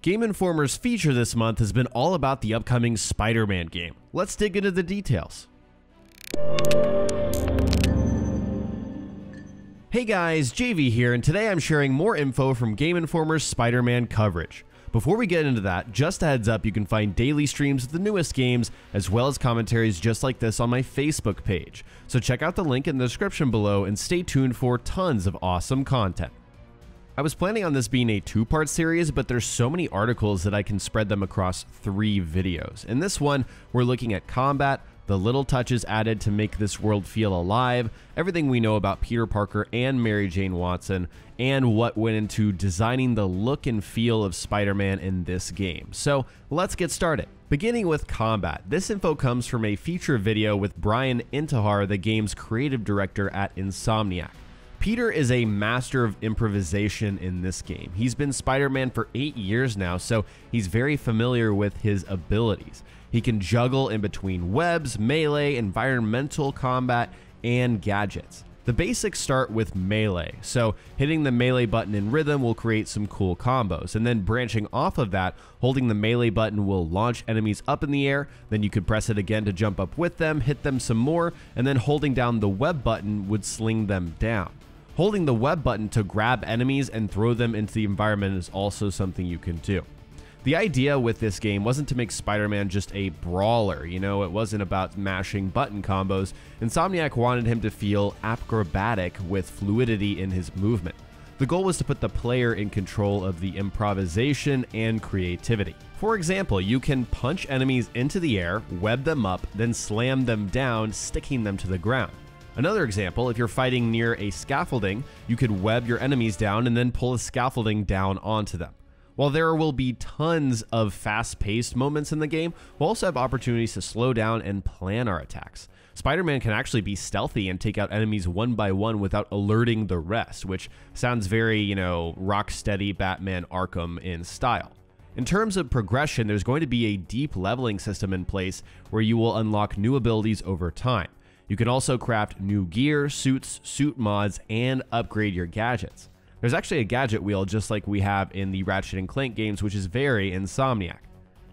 Game Informer's feature this month has been all about the upcoming Spider-Man game. Let's dig into the details. Hey guys, JV here, and today I'm sharing more info from Game Informer's Spider-Man coverage. Before we get into that, just a heads up, you can find daily streams of the newest games, as well as commentaries just like this on my Facebook page. So check out the link in the description below and stay tuned for tons of awesome content. I was planning on this being a two-part series, but there's so many articles that I can spread them across 3 videos. In this one, we're looking at combat, the little touches added to make this world feel alive, everything we know about Peter Parker and Mary Jane Watson, and what went into designing the look and feel of Spider-Man in this game. So let's get started. Beginning with combat, this info comes from a feature video with Brian Intihar, the game's creative director at Insomniac. Peter is a master of improvisation in this game. He's been Spider-Man for 8 years now, so he's very familiar with his abilities. He can juggle in between webs, melee, environmental combat, and gadgets. The basics start with melee, so hitting the melee button in rhythm will create some cool combos, and then branching off of that, holding the melee button will launch enemies up in the air, then you could press it again to jump up with them, hit them some more, and then holding down the web button would sling them down. Holding the web button to grab enemies and throw them into the environment is also something you can do. The idea with this game wasn't to make Spider-Man just a brawler, it wasn't about mashing button combos. Insomniac wanted him to feel acrobatic with fluidity in his movement. The goal was to put the player in control of the improvisation and creativity. For example, you can punch enemies into the air, web them up, then slam them down, sticking them to the ground. Another example, if you're fighting near a scaffolding, you could web your enemies down and then pull the scaffolding down onto them. While there will be tons of fast-paced moments in the game, we'll also have opportunities to slow down and plan our attacks. Spider-Man can actually be stealthy and take out enemies one by one without alerting the rest, which sounds very, Rocksteady Batman Arkham in style. In terms of progression, there's going to be a deep leveling system in place where you will unlock new abilities over time. You can also craft new gear, suits, suit mods, and upgrade your gadgets. There's actually a gadget wheel just like we have in the Ratchet & Clank games, which is very Insomniac.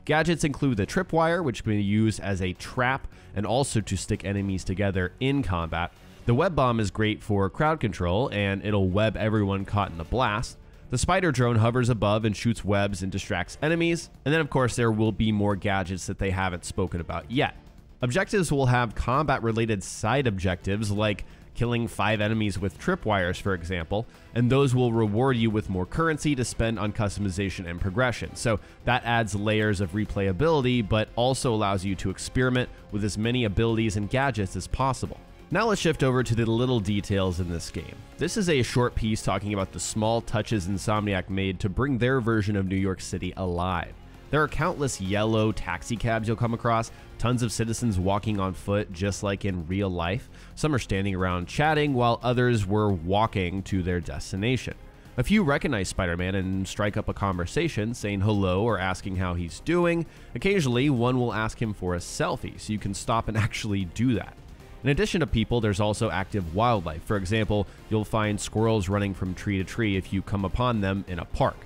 Gadgets include the tripwire, which can be used as a trap and also to stick enemies together in combat. The web bomb is great for crowd control, and it'll web everyone caught in the blast. The spider drone hovers above and shoots webs and distracts enemies. And then of course there will be more gadgets that they haven't spoken about yet. Objectives will have combat-related side objectives like killing 5 enemies with tripwires, for example, and those will reward you with more currency to spend on customization and progression. So that adds layers of replayability, but also allows you to experiment with as many abilities and gadgets as possible. Now let's shift over to the little details in this game. This is a short piece talking about the small touches Insomniac made to bring their version of New York City alive. There are countless yellow taxi cabs you'll come across, tons of citizens walking on foot just like in real life. Some are standing around chatting while others were walking to their destination. A few recognize Spider-Man and strike up a conversation, saying hello or asking how he's doing. Occasionally, one will ask him for a selfie, so you can stop and actually do that. In addition to people, there's also active wildlife. For example, you'll find squirrels running from tree to tree if you come upon them in a park.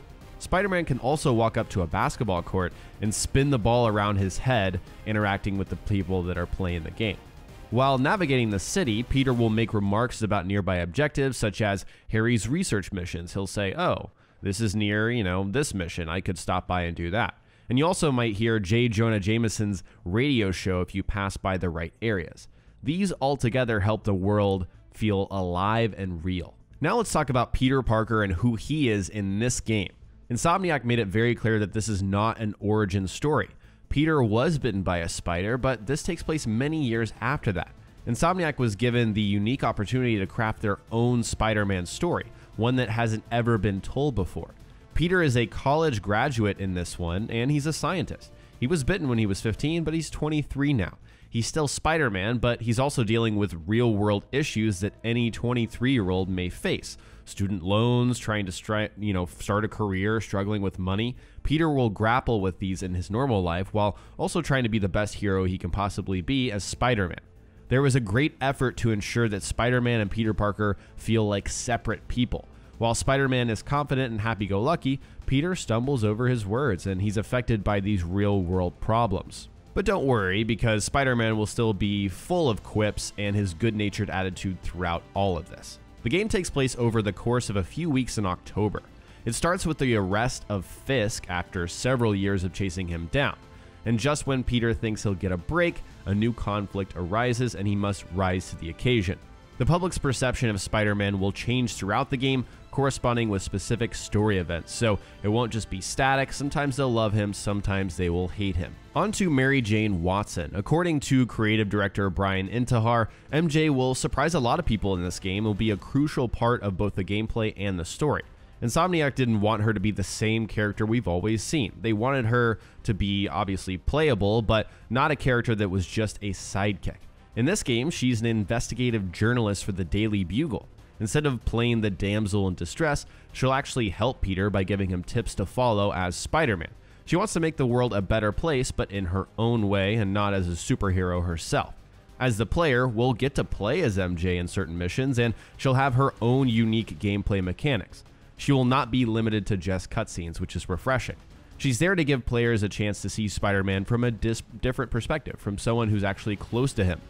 Spider-Man can also walk up to a basketball court and spin the ball around his head, interacting with the people that are playing the game. While navigating the city, Peter will make remarks about nearby objectives, such as Harry's research missions. He'll say, oh, this is near, this mission. I could stop by and do that. And you also might hear J. Jonah Jameson's radio show if you pass by the right areas. These all together help the world feel alive and real. Now let's talk about Peter Parker and who he is in this game. Insomniac made it very clear that this is not an origin story. Peter was bitten by a spider, but this takes place many years after that. Insomniac was given the unique opportunity to craft their own Spider-Man story, one that hasn't ever been told before. Peter is a college graduate in this one, and he's a scientist. He was bitten when he was 15, but he's 23 now. He's still Spider-Man, but he's also dealing with real-world issues that any 23-year-old may face. Student loans, trying to start a career, struggling with money. Peter will grapple with these in his normal life while also trying to be the best hero he can possibly be as Spider-Man. There was a great effort to ensure that Spider-Man and Peter Parker feel like separate people. While Spider-Man is confident and happy-go-lucky, Peter stumbles over his words and he's affected by these real-world problems. But don't worry, because Spider-Man will still be full of quips and his good-natured attitude throughout all of this. The game takes place over the course of a few weeks in October. It starts with the arrest of Fisk after several years of chasing him down. And just when Peter thinks he'll get a break, a new conflict arises and he must rise to the occasion. The public's perception of Spider-Man will change throughout the game, corresponding with specific story events, so it won't just be static. Sometimes they'll love him, sometimes they will hate him. On to Mary Jane Watson. According to creative director Brian Intihar, MJ will surprise a lot of people in this game and will be a crucial part of both the gameplay and the story. Insomniac didn't want her to be the same character we've always seen. They wanted her to be obviously playable, but not a character that was just a sidekick. In this game, she's an investigative journalist for the Daily Bugle. Instead of playing the damsel in distress, she'll actually help Peter by giving him tips to follow as Spider-Man. She wants to make the world a better place, but in her own way and not as a superhero herself. As the player, we'll get to play as MJ in certain missions, and she'll have her own unique gameplay mechanics. She will not be limited to just cutscenes, which is refreshing. She's there to give players a chance to see Spider-Man from a different perspective, from someone who's actually close to him.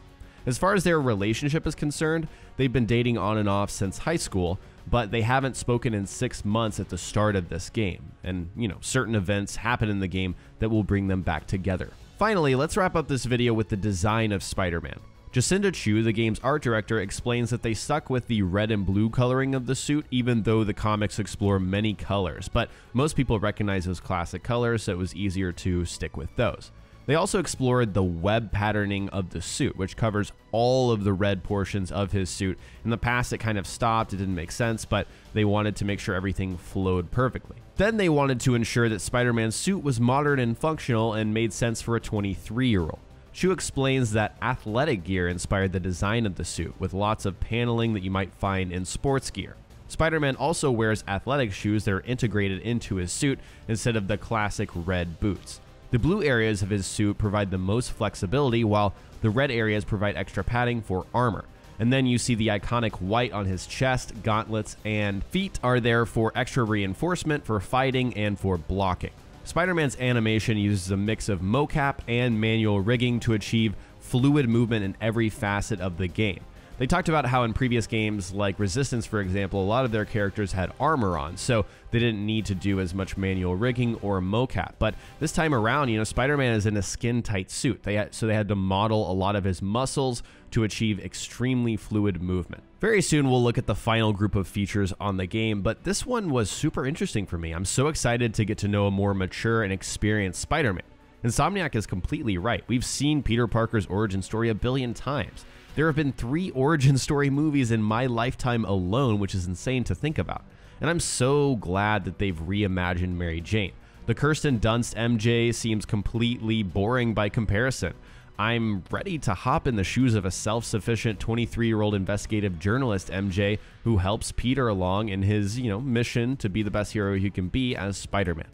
As far as their relationship is concerned, they've been dating on and off since high school, but they haven't spoken in 6 months at the start of this game. And, certain events happen in the game that will bring them back together. Finally, let's wrap up this video with the design of Spider-Man. Jacinda Chu, the game's art director, explains that they stuck with the red and blue coloring of the suit, even though the comics explore many colors, but most people recognize those classic colors, so it was easier to stick with those. They also explored the web patterning of the suit, which covers all of the red portions of his suit. In the past, it kind of stopped, it didn't make sense, but they wanted to make sure everything flowed perfectly. Then they wanted to ensure that Spider-Man's suit was modern and functional and made sense for a 23-year-old. Chu explains that athletic gear inspired the design of the suit, with lots of paneling that you might find in sports gear. Spider-Man also wears athletic shoes that are integrated into his suit instead of the classic red boots. The blue areas of his suit provide the most flexibility, while the red areas provide extra padding for armor. And then you see the iconic white on his chest, gauntlets, and feet are there for extra reinforcement for fighting and for blocking. Spider-Man's animation uses a mix of mocap and manual rigging to achieve fluid movement in every facet of the game. They talked about how in previous games like Resistance, for example, a lot of their characters had armor on, so they didn't need to do as much manual rigging or mocap. But this time around, Spider-Man is in a skin-tight suit, so they had to model a lot of his muscles to achieve extremely fluid movement. Very soon we'll look at the final group of features on the game, but this one was super interesting for me. I'm so excited to get to know a more mature and experienced Spider-Man. Insomniac is completely right. We've seen Peter Parker's origin story a billion times. There have been 3 origin story movies in my lifetime alone, which is insane to think about. And I'm so glad that they've reimagined Mary Jane. The Kirsten Dunst MJ seems completely boring by comparison. I'm ready to hop in the shoes of a self-sufficient 23-year-old investigative journalist MJ who helps Peter along in his, mission to be the best hero he can be as Spider-Man.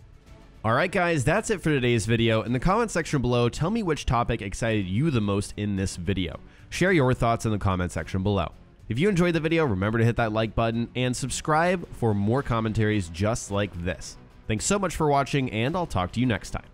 Alright guys, that's it for today's video. In the comment section below, tell me which topic excited you the most in this video. Share your thoughts in the comment section below. If you enjoyed the video, remember to hit that like button and subscribe for more commentaries just like this. Thanks so much for watching, and I'll talk to you next time.